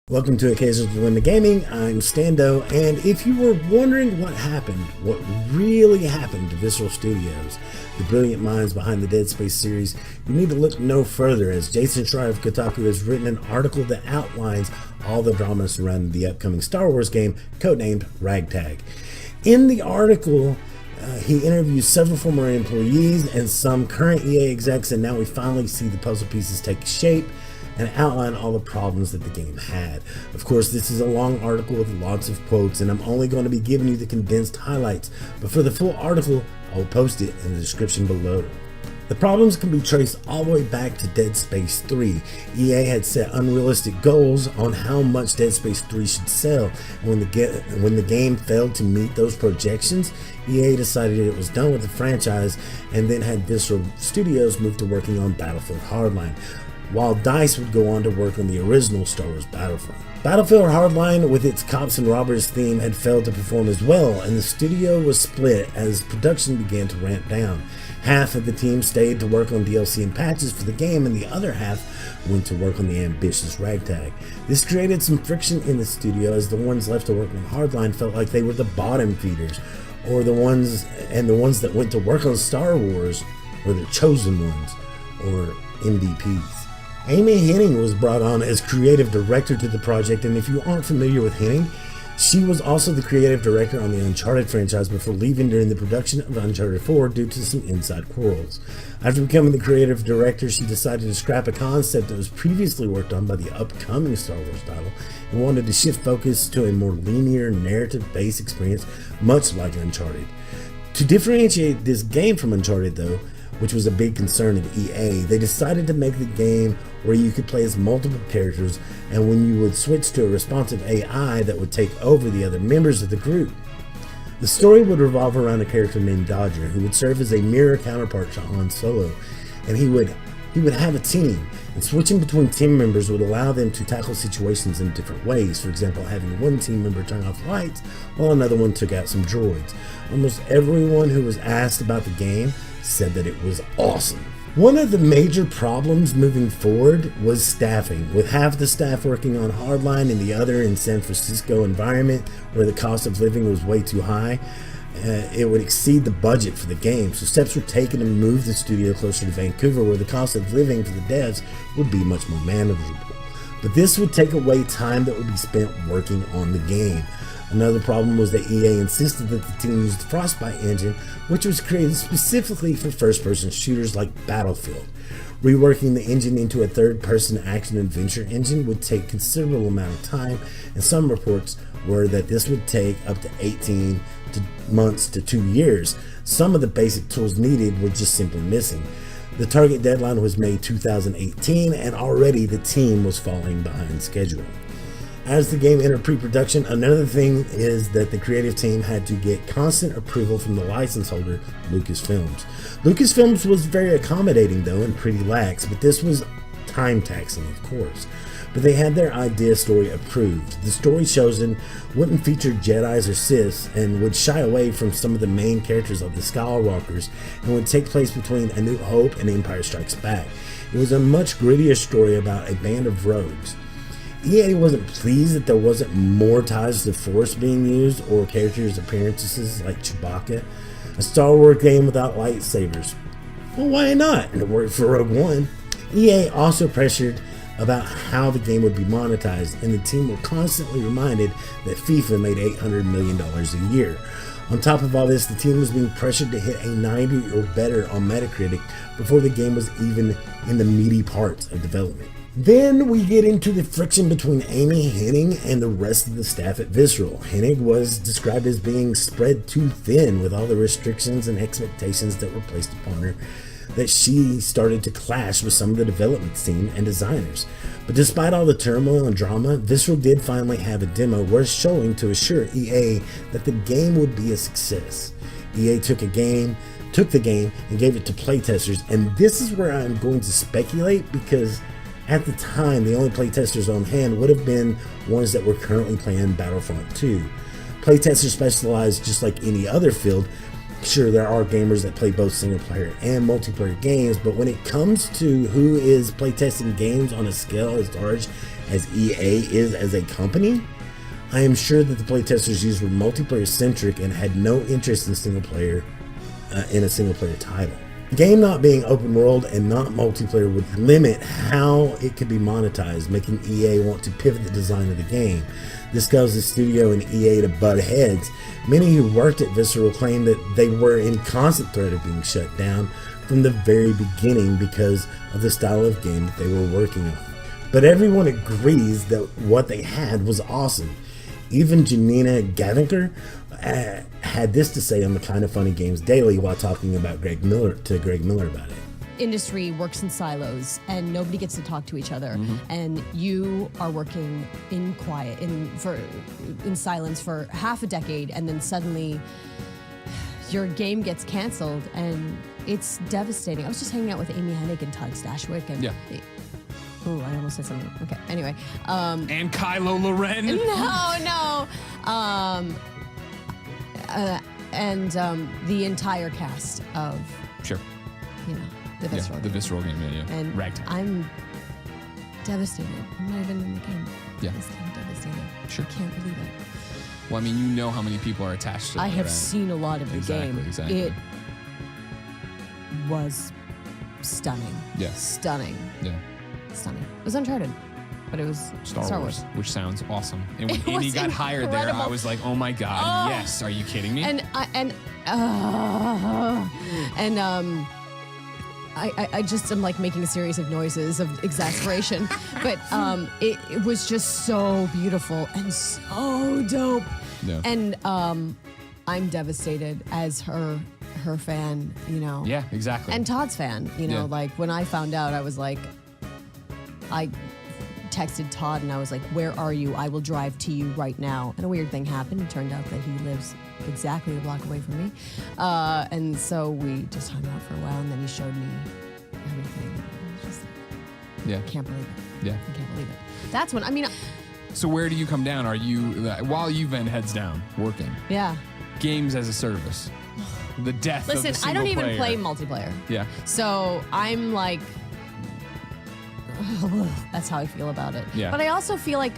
Welcome to Occasions with Limit Gaming. I'm Stando, and if you were wondering what really happened to Visceral Studios, the brilliant minds behind the Dead Space series, you need to look no further, as Jason Schreier of Kotaku has written an article that outlines all the drama surrounding the upcoming Star Wars game, codenamed Ragtag. In the article, he interviews several former employees and some current EA execs, and now we finally see the puzzle pieces take shape and outline all the problems that the game had. Of course, this is a long article with lots of quotes, and I'm only going to be giving you the condensed highlights, but for the full article, I'll post it in the description below. The problems can be traced all the way back to Dead Space 3. EA had set unrealistic goals on how much Dead Space 3 should sell, and when the game failed to meet those projections, EA decided it was done with the franchise and then had Visceral Studios move to working on Battlefield Hardline, while DICE would go on to work on the original Star Wars Battlefront. Battlefield Hardline, with its cops and robbers theme, had failed to perform as well, and the studio was split as production began to ramp down. Half of the team stayed to work on DLC and patches for the game, and the other half went to work on the ambitious Ragtag. This created some friction in the studio, as the ones left to work on Hardline felt like they were the bottom feeders, or the ones that went to work on Star Wars were the chosen ones, or MVPs. Amy Hennig was brought on as creative director to the project, and if you aren't familiar with Hennig, she was also the creative director on the Uncharted franchise before leaving during the production of Uncharted 4 due to some inside quarrels. After becoming the creative director, she decided to scrap a concept that was previously worked on by the upcoming Star Wars title and wanted to shift focus to a more linear, narrative-based experience, much like Uncharted. To differentiate this game from Uncharted, though, which was a big concern of EA, they decided to make the game where you could play as multiple characters, and when you would switch to a responsive AI that would take over the other members of the group. The story would revolve around a character named Dodger, who would serve as a mirror counterpart to Han Solo, and he would have a team, and switching between team members would allow them to tackle situations in different ways. For example, having one team member turn off lights while another one took out some droids. Almost everyone who was asked about the game said that it was awesome. One of the major problems moving forward was staffing, with half the staff working on Hardline and the other in San Francisco environment where the cost of living was way too high. It would exceed the budget for the game, so steps were taken to move the studio closer to Vancouver, where the cost of living for the devs would be much more manageable. But this would take away time that would be spent working on the game. Another problem was that EA insisted that the team use the Frostbite engine, which was created specifically for first-person shooters like Battlefield. Reworking the engine into a third-person action-adventure engine would take a considerable amount of time, and some reports were that this would take up to 18 months to 2 years. Some of the basic tools needed were just simply missing. The target deadline was May 2018, and already the team was falling behind schedule. As the game entered pre-production, another thing is that the creative team had to get constant approval from the license holder, Lucasfilms. Lucasfilms was very accommodating though, and pretty lax, but this was time taxing, of course. But they had their idea story approved. The story chosen wouldn't feature Jedis or Siths, and would shy away from some of the main characters of the Skywalkers, and would take place between A New Hope and Empire Strikes Back. It was a much grittier story about a band of rogues. EA wasn't pleased that there wasn't more ties to the Force being used, or characters' appearances like Chewbacca. A Star Wars game without lightsabers. Well, why not? And it worked for Rogue One. EA also pressured about how the game would be monetized, and the team were constantly reminded that FIFA made $800 million a year. On top of all this, the team was being pressured to hit a 90 or better on Metacritic before the game was even in the meaty parts of development. Then we get into the friction between Amy Hennig and the rest of the staff at Visceral. Hennig was described as being spread too thin with all the restrictions and expectations that were placed upon her, that she started to clash with some of the development team and designers. But despite all the turmoil and drama, Visceral did finally have a demo worth showing to assure EA that the game would be a success. EA took the game and gave it to playtesters, and this is where I'm going to speculate, because at the time, the only playtesters on hand would have been ones that were currently playing Battlefront 2. Playtesters specialize just like any other field Sure, there are gamers that play both single player and multiplayer games, but when it comes to who is playtesting games on a scale as large as EA is as a company, I am sure that the playtesters used were multiplayer centric and had no interest in single player in a single player title. The game not being open world and not multiplayer would limit how it could be monetized, making EA want to pivot the design of the game. This caused the studio and EA to butt heads. Many who worked at Visceral claimed that they were in constant threat of being shut down from the very beginning because of the style of game that they were working on. But everyone agrees that what they had was awesome. Even Janina Gavinker had this to say on the Kind of Funny Games Daily while talking about Greg Miller about it. Industry works in silos and nobody gets to talk to each other, and you are working in quiet, in silence for half a decade, and then suddenly your game gets canceled, and it's devastating. I was just hanging out with Amy Hennig and Todd Stashwick, and oh, I almost said something. Okay, anyway. And Kylo Loren. No. And the entire cast of, the Visceral game. The Visceral game, And Ragtime. I'm devastated. I'm not even in the game. Yeah. I'm devastated. Sure. I can't believe it. Well, I mean, you know how many people are attached to it. I have seen a lot of the game. Exactly. It was stunning. Yeah. Stunning. Yeah. Stunning. It was Uncharted, but it was Star Wars, which sounds awesome. And when Amy got hired incredible. there, I was like, oh my God, yes. Are you kidding me? I just am like making a series of noises of exasperation, but it was just so beautiful and so dope. Yeah. And I'm devastated as her fan, Yeah, exactly. and Todd's fan, Yeah. like when I found out, I was like, I texted Todd and I was like, where are you? I will drive to you right now. And a weird thing happened. It turned out that he lives exactly a block away from me. And so we just hung out for a while, and then he showed me everything. It was just, I can't believe it. Yeah. I can't believe it. That's when, So where do you come down? Are you, while you've been heads down working, yeah. games as a service, the death of the Listen, single I don't even player. play multiplayer. Yeah. So I'm like, that's how I feel about it. Yeah. But I also feel like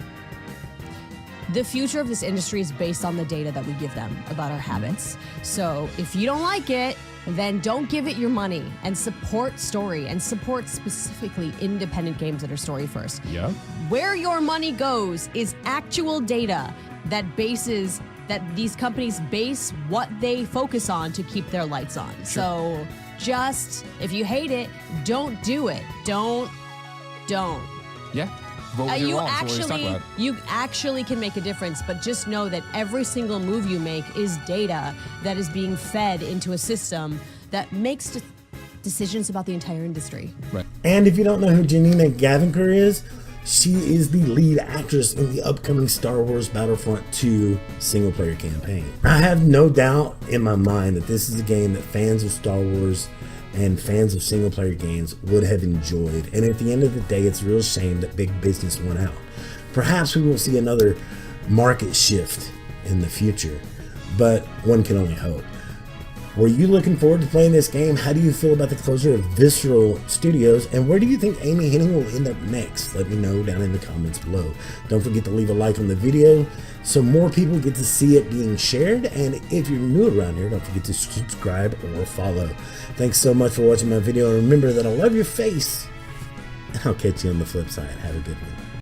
the future of this industry is based on the data that we give them about our habits. So if you don't like it, then don't give it your money, and support story, and support specifically independent games that are story first. Yeah. Where your money goes is actual data that these companies base what they focus on to keep their lights on. Sure. So just, if you hate it, don't do it. Don't. Yeah. Vote with your wallet, is what we talk about. You actually can make a difference, but just know that every single move you make is data that is being fed into a system that makes decisions about the entire industry. Right. And if you don't know who Janina Gavinker is, she is the lead actress in the upcoming Star Wars Battlefront 2 single-player campaign. I have no doubt in my mind that this is a game that fans of Star Wars and fans of single-player games would have enjoyed. And at the end of the day, it's a real shame that big business won out. Perhaps we will see another market shift in the future, but one can only hope. Were you looking forward to playing this game? How do you feel about the closure of Visceral Studios? And where do you think Amy Hennig will end up next? Let me know down in the comments below. Don't forget to leave a like on the video so more people get to see it being shared. And if you're new around here, don't forget to subscribe or follow. Thanks so much for watching my video. And remember that I love your face. And I'll catch you on the flip side. Have a good one.